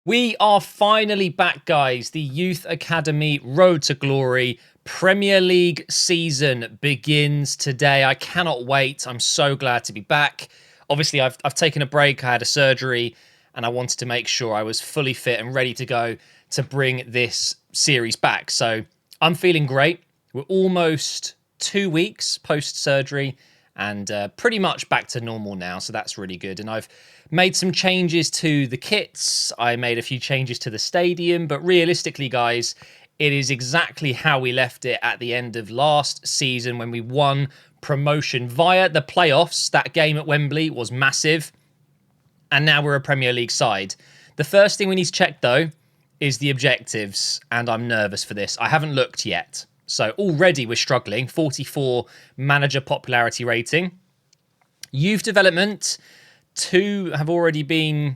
We are finally back, guys. The Youth Academy Road to Glory Premier League season begins today. I cannot wait. I'm so glad to be back. Obviously, I've taken a break. I had a surgery and I wanted to make sure I was fully fit and ready to go to bring this series back. So I'm feeling great. We're almost 2 weeks post-surgery and pretty much back to normal now. So that's really good. And I've made some changes to the kits. I made a few changes to the stadium. But realistically, guys, it is exactly how we left it at the end of last season when we won promotion via the playoffs. That game at Wembley was massive. And now we're a Premier League side. The first thing we need to check, though, is the objectives. And I'm nervous for this. I haven't looked yet. So already we're struggling. 44 manager popularity rating. Youth development, 2 have already been...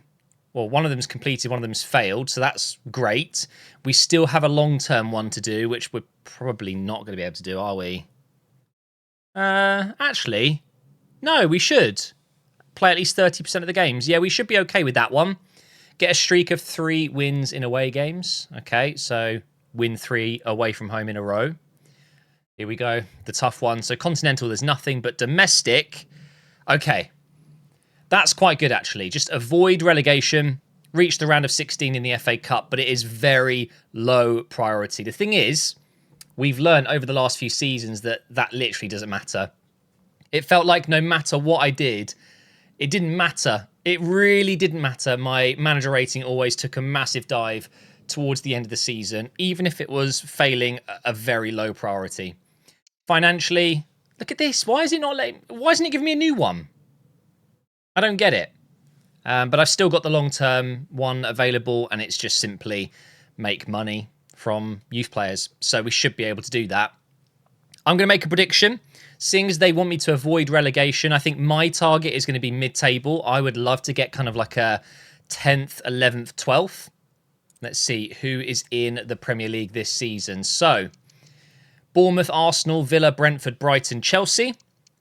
Well, one of them's completed, one of them's failed. So that's great. We still have a long-term one to do, which we're probably not going to be able to do, are we? Actually, no, we should. Play at least 30% of the games. Yeah, we should be okay with that one. Get a streak of 3 wins in away games. Okay, so win 3 away from home in a row. Here we go. The tough one. So continental, there's nothing, but domestic. Okay. That's quite good, actually. Just avoid relegation. Reach the round of 16 in the FA Cup, but it is very low priority. The thing is, we've learned over the last few seasons that that literally doesn't matter. It felt like no matter what I did, it didn't matter. It really didn't matter. My manager rating always took a massive dive towards the end of the season, even if it was failing a very low priority. Financially, look at this. Why isn't it giving me a new one? I don't get it. But I've still got the long-term one available, and it's just simply make money from youth players. So we should be able to do that. I'm going to make a prediction. Seeing as they want me to avoid relegation, I think my target is going to be mid-table. I would love to get kind of like a 10th, 11th, 12th. Let's see who is in the Premier League this season. So, Bournemouth, Arsenal, Villa, Brentford, Brighton, Chelsea.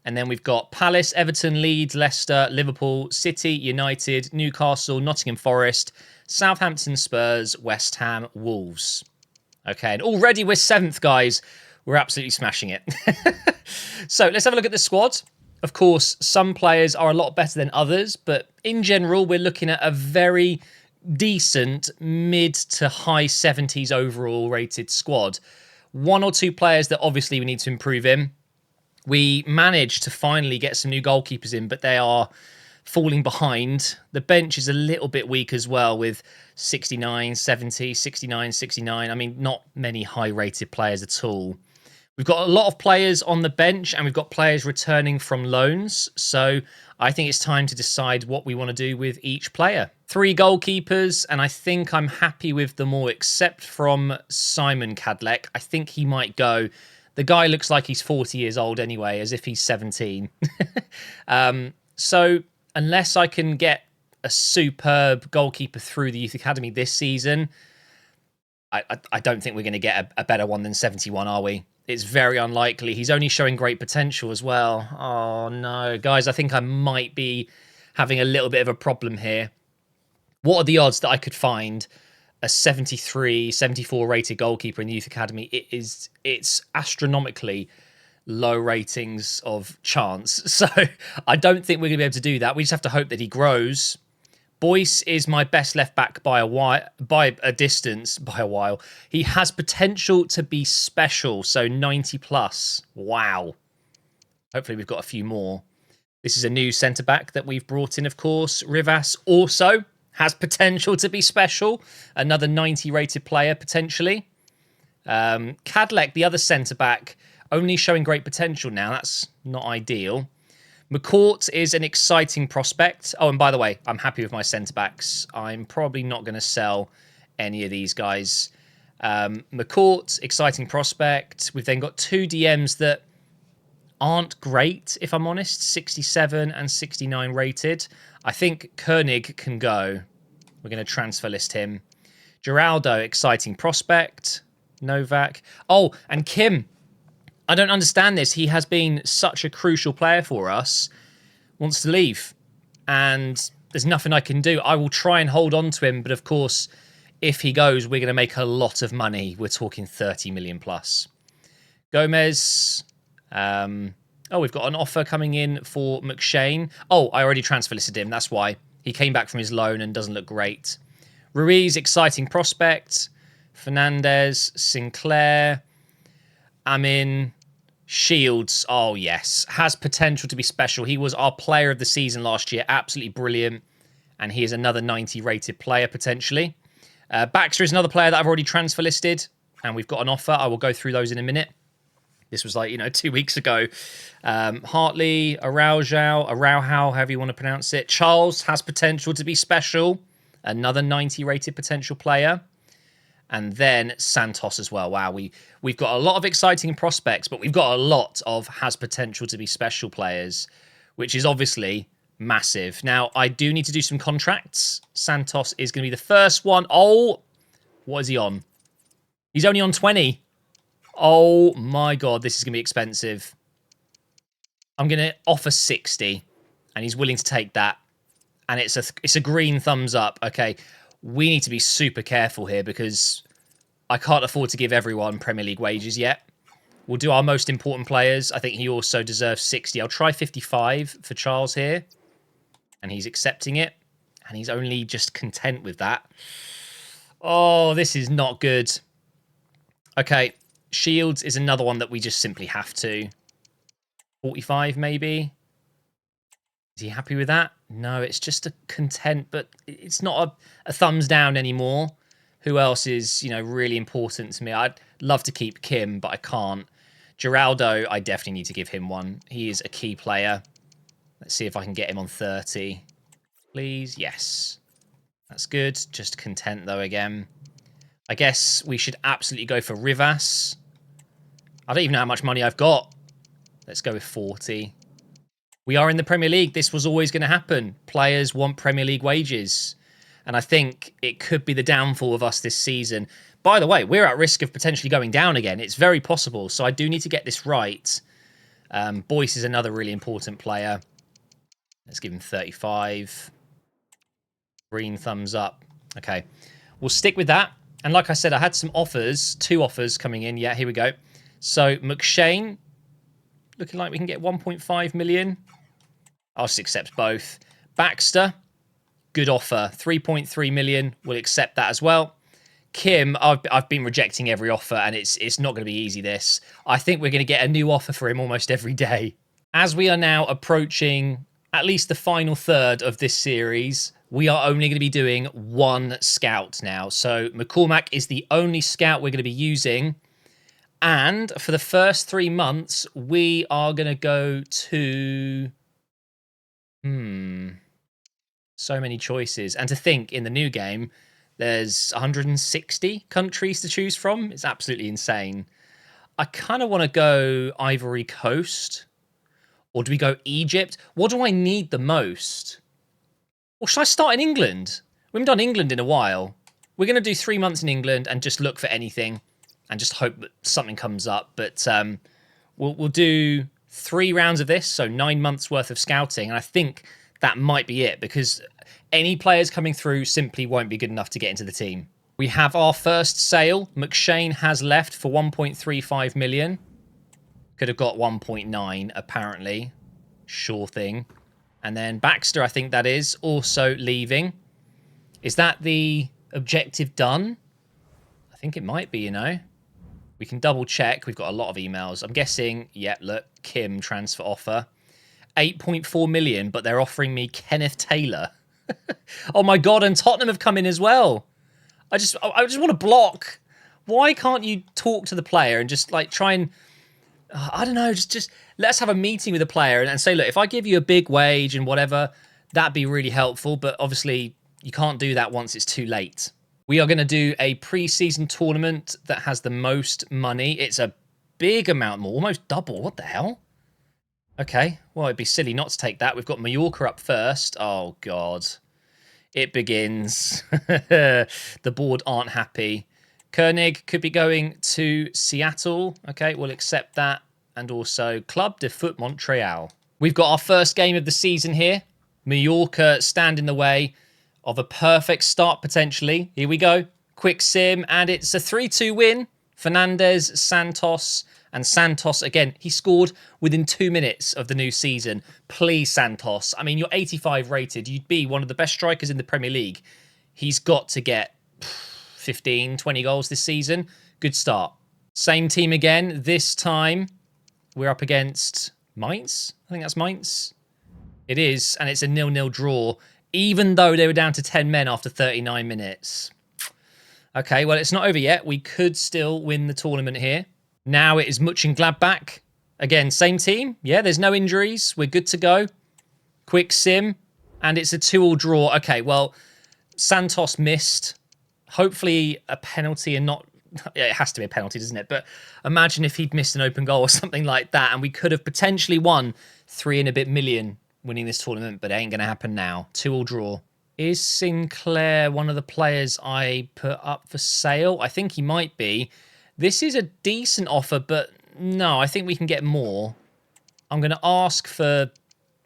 And then we've got Palace, Everton, Leeds, Leicester, Liverpool, City, United, Newcastle, Nottingham Forest, Southampton, Spurs, West Ham, Wolves. Okay, and already we're 7th, guys. We're absolutely smashing it. So let's have a look at the squad. Of course, some players are a lot better than others, but in general, we're looking at a very decent mid to high 70s overall rated squad. 1 or 2 players that obviously we need to improve in. We managed to finally get some new goalkeepers in, but they are falling behind. The bench is a little bit weak as well with 69, 70, 69, 69. I mean, not many high-rated players at all. We've got a lot of players on the bench and we've got players returning from loans. So I think it's time to decide what we want to do with each player. 3 goalkeepers, and I think I'm happy with them all except from Simon Cadleck. I think he might go. The guy looks like he's 40 years old anyway, as if he's 17. So unless I can get a superb goalkeeper through the Youth Academy this season, I don't think we're going to get a better one than 71, are we? It's very unlikely. He's only showing great potential as well. Oh, no. Guys, I think I might be having a little bit of a problem here. What are the odds that I could find a 73, 74 rated goalkeeper in the Youth Academy? It's astronomically low ratings of chance. So I don't think we're going to be able to do that. We just have to hope that he grows. Boyce is my best left back by a distance. He has potential to be special, so 90 plus. Wow. Hopefully we've got a few more. This is a new centre back that we've brought in, of course. Rivas also has potential to be special. Another 90 rated player potentially. Cadleck, the other centre back, only showing great potential now. That's not ideal. McCourt is an exciting prospect. Oh, and by the way, I'm happy with my centre-backs. I'm probably not going to sell any of these guys. McCourt, exciting prospect. We've then got 2 DMs that aren't great, if I'm honest. 67 and 69 rated. I think Koenig can go. We're going to transfer list him. Geraldo, exciting prospect. Novak. Oh, and Kim. I don't understand this. He has been such a crucial player for us. Wants to leave. And there's nothing I can do. I will try and hold on to him, but of course, if he goes, we're going to make a lot of money. We're talking 30 million plus. Gomez. Oh, we've got an offer coming in for McShane. Oh, I already transfer listed him. That's why. He came back from his loan and doesn't look great. Ruiz, exciting prospect. Fernandez, Sinclair, Amin, Shields. Oh, yes. Has potential to be special. He was our player of the season last year. Absolutely brilliant. And he is another 90 rated player, potentially. Baxter is another player that I've already transfer listed. And we've got an offer. I will go through those in a minute. This was 2 weeks ago. Hartley, Araujo, however you want to pronounce it. Charles has potential to be special. Another 90 rated potential player. And then Santos as well. Wow, we've got a lot of exciting prospects, but we've got a lot of has potential to be special players, which is obviously massive. Now, I do need to do some contracts. Santos is going to be the first one. Oh, what is he on? He's only on 20. Oh my God, this is going to be expensive. I'm going to offer 60, and he's willing to take that. And it's a green thumbs up. Okay, we need to be super careful here because I can't afford to give everyone Premier League wages yet. We'll do our most important players. I think he also deserves 60. I'll try 55 for Charles here. And he's accepting it. And he's only just content with that. Oh, this is not good. Okay, Shields is another one that we just simply have to. 45 maybe. Is he happy with that? No, it's just a content, but it's not a thumbs down anymore. Who else is, really important to me? I'd love to keep Kim, but I can't. Geraldo, I definitely need to give him one. He is a key player. Let's see if I can get him on 30. Please, yes. That's good. Just content, though, again. I guess we should absolutely go for Rivas. I don't even know how much money I've got. Let's go with 40. We are in the Premier League. This was always going to happen. Players want Premier League wages. And I think it could be the downfall of us this season. By the way, we're at risk of potentially going down again. It's very possible. So I do need to get this right. Boyce is another really important player. Let's give him 35. Green thumbs up. Okay. We'll stick with that. And like I said, I had some offers. 2 offers coming in. Yeah, here we go. So McShane. Looking like we can get 1.5 million. I'll just accept both. Baxter. Good offer. 3.3 million. We'll accept that as well. Kim, I've been rejecting every offer, and it's not going to be easy, this. I think we're going to get a new offer for him almost every day. As we are now approaching at least the final third of this series, we are only going to be doing 1 scout now. So McCormack is the only scout we're going to be using. And for the first 3 months, we are going to go to... So many choices. And to think, in the new game, there's 160 countries to choose from. It's absolutely insane. I kind of want to go Ivory Coast. Or do we go Egypt? What do I need the most? Or should I start in England? We haven't done England in a while. We're going to do 3 months in England and just look for anything. And just hope that something comes up. But we'll do 3 rounds of this. So 9 months worth of scouting. And I think that might be it. Because any players coming through simply won't be good enough to get into the team. We have our first sale. McShane has left for 1.35 million. Could have got 1.9 apparently. Sure thing. And then Baxter, I think that is, also leaving. Is that the objective done? I think it might be, We can double check. We've got a lot of emails. I'm guessing, yeah, look, Kim transfer offer. 8.4 million, but they're offering me Kenneth Taylor. Oh my God, and Tottenham have come in as well. I just want to block. Why can't you talk to the player and just try and... I don't know, just let's have a meeting with the player and say, look, if I give you a big wage and whatever, that'd be really helpful. But obviously, you can't do that once it's too late. We are going to do a pre-season tournament that has the most money. It's a big amount more, almost double. What the hell? Okay, well, it'd be silly not to take that. We've got Mallorca up first. Oh, God. It begins. The board aren't happy. Koenig could be going to Seattle. Okay, we'll accept that. And also Club de Foot Montreal. We've got our first game of the season here. Mallorca stand in the way of a perfect start, potentially. Here we go. Quick sim, and it's a 3-2 win. Fernandez, Santos, and Santos, again, he scored within 2 minutes of the new season. Please, Santos. I mean, you're 85 rated. You'd be one of the best strikers in the Premier League. He's got to get 15, 20 goals this season. Good start. Same team again. This time, we're up against Mainz. I think that's Mainz. It is, and it's a 0-0 draw, even though they were down to 10 men after 39 minutes. Okay, well, it's not over yet. We could still win the tournament here. Now it is Mönchengladbach. Again, same team. Yeah, there's no injuries. We're good to go. Quick sim, and it's a 2-2 draw. Okay, well, Santos missed. Hopefully a penalty and not... Yeah, it has to be a penalty, doesn't it? But imagine if he'd missed an open goal or something like that, and we could have potentially won 3 and a bit million winning this tournament, but it ain't going to happen now. 2-2 draw. Is Sinclair one of the players I put up for sale? I think he might be. This is a decent offer, but no, I think we can get more. I'm going to ask for,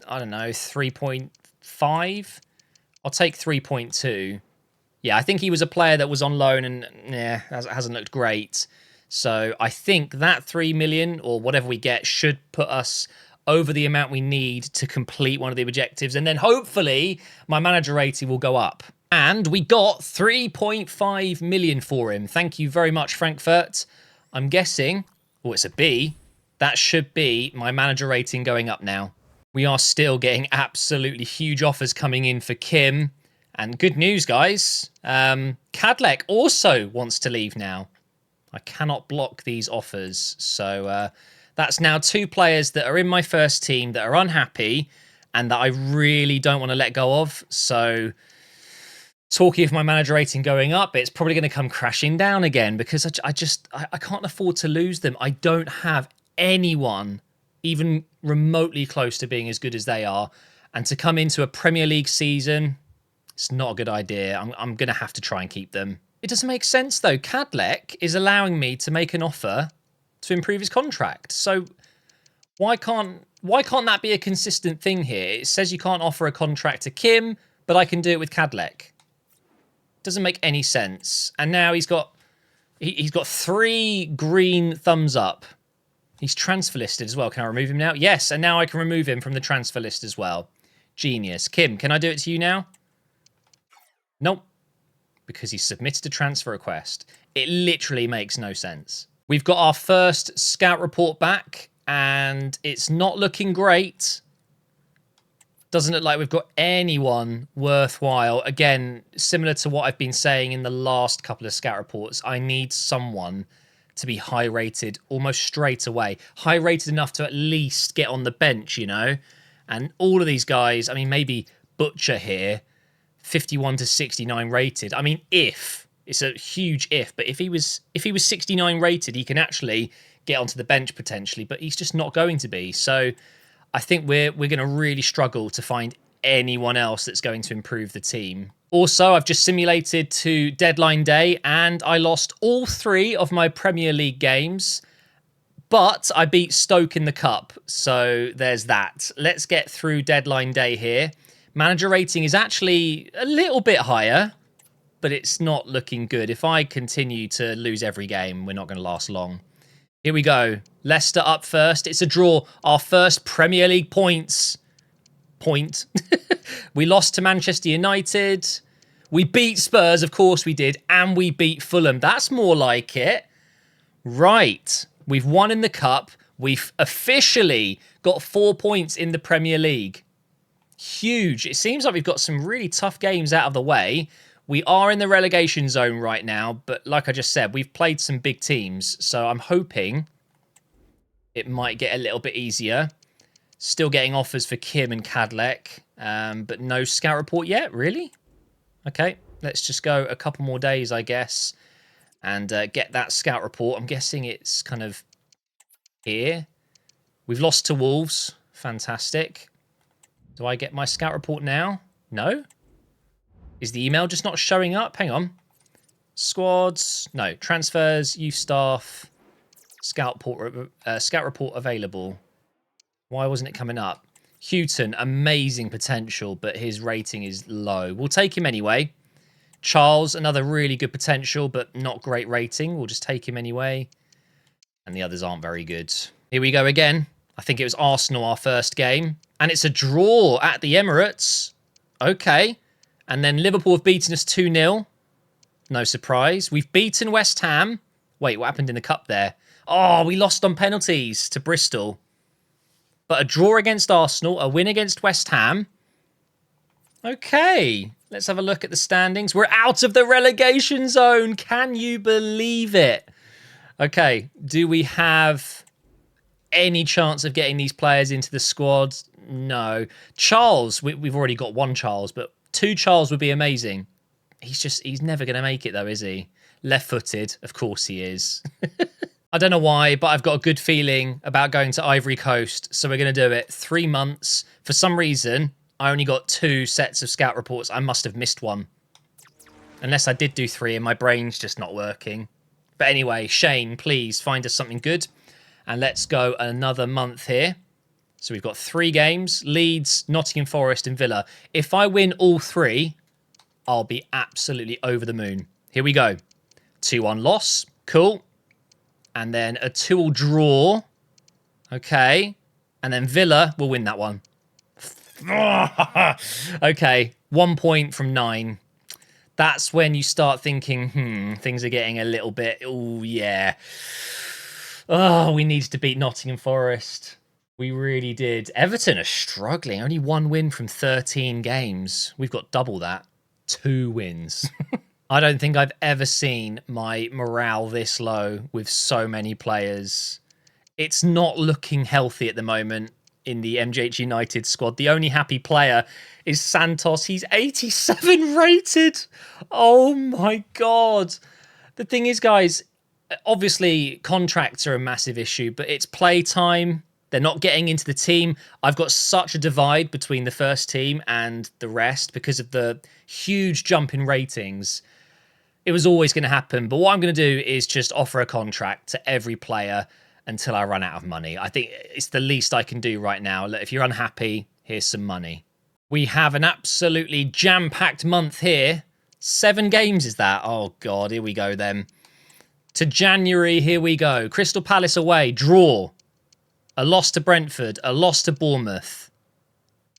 I don't know, 3.5. I'll take 3.2. Yeah, I think he was a player that was on loan and yeah, hasn't looked great. So I think that 3 million or whatever we get should put us over the amount we need to complete one of the objectives. And then hopefully my manager rating will go up. And we got 3.5 million for him. Thank you very much, Frankfurt. I'm guessing, oh, it's a B. That should be my manager rating going up now. We are still getting absolutely huge offers coming in for Kim. And good news, guys. Kadlec also wants to leave now. I cannot block these offers. So that's now 2 players that are in my first team that are unhappy and that I really don't want to let go of. So talking of my manager rating going up, it's probably going to come crashing down again because I can't afford to lose them. I don't have anyone even remotely close to being as good as they are. And to come into a Premier League season, it's not a good idea. I'm going to have to try and keep them. It doesn't make sense, though. Kadlec is allowing me to make an offer to improve his contract. So why can't that be a consistent thing here? It says you can't offer a contract to Kim, but I can do it with Kadlec. Doesn't make any sense. And now he's got 3 green thumbs up. He's transfer listed as well. Can I remove him now? Yes, and now I can remove him from the transfer list as well. Genius. Kim, can I do it to you now? Nope. Because he submitted a transfer request. It literally makes no sense. We've got our first scout report back, and it's not looking great. Doesn't look like we've got anyone worthwhile. Again, similar to what I've been saying in the last couple of scout reports, I need someone to be high rated almost straight away. High rated enough to at least get on the bench, you know? And all of these guys, I mean, maybe Butcher here, 51 to 69 rated. I mean, if it's a huge if, but if he was 69 rated, he can actually get onto the bench potentially, but he's just not going to be. So I think we're going to really struggle to find anyone else that's going to improve the team. Also, I've just simulated to deadline day and I lost all 3 of my Premier League games, but I beat Stoke in the cup. So there's that. Let's get through deadline day here. Manager rating is actually a little bit higher, but it's not looking good. If I continue to lose every game, we're not going to last long. Here we go. Leicester up first. It's a draw. Our first Premier League points. We lost to Manchester United. We beat Spurs, of course we did, and we beat Fulham. That's more like it. Right. We've won in the cup. We've officially got 4 points in the Premier League. Huge. It seems like we've got some really tough games out of the way. We are in the relegation zone right now, but like I just said, we've played some big teams, so I'm hoping it might get a little bit easier. Still getting offers for Kim and Kadlec, but no scout report yet, really? Okay, let's just go a couple more days, I guess, and get that scout report. I'm guessing it's kind of here. We've lost to Wolves. Fantastic. Do I get my scout report now? No? Is the email just not showing up? Hang on. Squads. No. Transfers. Youth staff. Scout report available. Why wasn't it coming up? Houghton, amazing potential, but his rating is low. We'll take him anyway. Charles, another really good potential, but not great rating. We'll just take him anyway. And the others aren't very good. Here we go again. I think it was Arsenal, our first game. And it's a draw at the Emirates. Okay. And then Liverpool have beaten us 2-0. No surprise. We've beaten West Ham. Wait, what happened in the cup there? Oh, we lost on penalties to Bristol. But a draw against Arsenal, a win against West Ham. Okay, let's have a look at the standings. We're out of the relegation zone. Can you believe it? Okay, do we have any chance of getting these players into the squad? No. Charles, we've already got one Charles, but 2 Charles would be amazing. He's never going to make it though, is he? Left-footed, of course he is. I don't know why, but I've got a good feeling about going to Ivory Coast, so we're going to do it. 3 months. For some reason, I only got 2 sets of scout reports. I must have missed one. Unless I did do 3 and my brain's just not working. But anyway, Shane, please find us something good. And let's go another month here. So we've got 3 games. Leeds, Nottingham Forest and Villa. If I win all 3, I'll be absolutely over the moon. Here we go. 2-1 loss. Cool. And then a 2-2 draw. Okay. And then Villa will win that one. Okay. 1 point from 9. That's when you start thinking, things are getting a little bit, oh, yeah. Oh, we needed to beat Nottingham Forest. We really did. Everton are struggling. Only 1 win from 13 games. We've got double that. 2 wins. I don't think I've ever seen my morale this low with so many players. It's not looking healthy at the moment in the MGH United squad. The only happy player is Santos. He's 87 rated. Oh my God. The thing is, guys, obviously contracts are a massive issue, but it's play time. They're not getting into the team. I've got such a divide between the first team and the rest because of the huge jump in ratings. It was always going to happen. But what I'm going to do is just offer a contract to every player until I run out of money. I think it's the least I can do right now. Look, if you're unhappy, here's some money. We have an absolutely jam-packed month here. 7 games is that? Oh, God, here we go then. To January, here we go. Crystal Palace away, draw. A loss to Brentford, a loss to Bournemouth.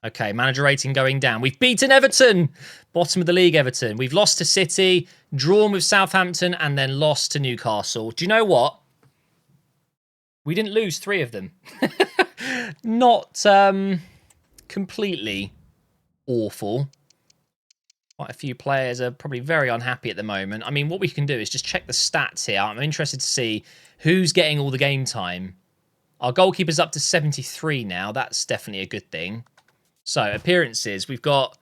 Okay, manager rating going down. We've beaten Everton. Bottom of the league, Everton. We've lost to City, drawn with Southampton, and then lost to Newcastle. Do you know what? We didn't lose 3 of them. Not completely awful. Quite a few players are probably very unhappy at the moment. I mean, what we can do is just check the stats here. I'm interested to see who's getting all the game time. Our goalkeeper's up to 73 now. That's definitely a good thing. So, appearances. We've got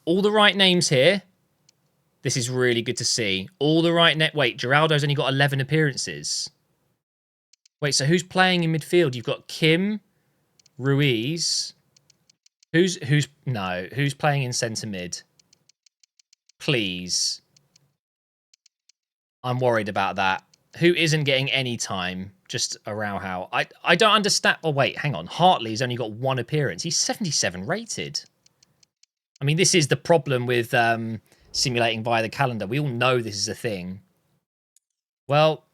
all the right names here. This is really good to see. All the right Wait, Geraldo's only got 11 appearances. Wait, so who's playing in midfield? You've got Kim, Ruiz. Who's playing in centre mid? Please. I'm worried about that. Who isn't getting any time? Just Araujo. I don't understand. Oh, wait, hang on. Hartley's only got 1 appearance. He's 77 rated. I mean, this is the problem with simulating via the calendar. We all know this is a thing. Well,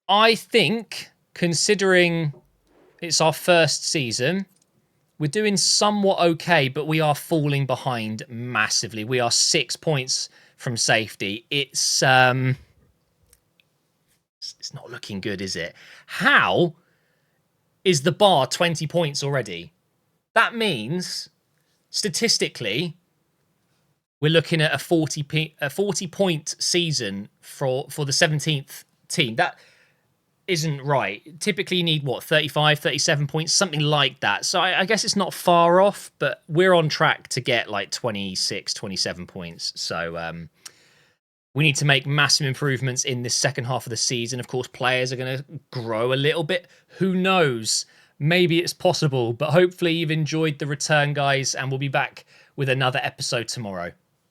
I think, considering it's our first season, we're doing somewhat okay, but we are falling behind massively. We are 6 points from safety. It's not looking good, is it? How is the bar 20 points already? That means, statistically, we're looking at a 40-point season for the 17th team. That isn't right. Typically, you need, 35, 37 points, something like that. So I guess it's not far off, but we're on track to get, 26, 27 points. So we need to make massive improvements in this second half of the season. Of course, players are going to grow a little bit. Who knows? Maybe it's possible, but hopefully you've enjoyed the return, guys, and we'll be back with another episode tomorrow.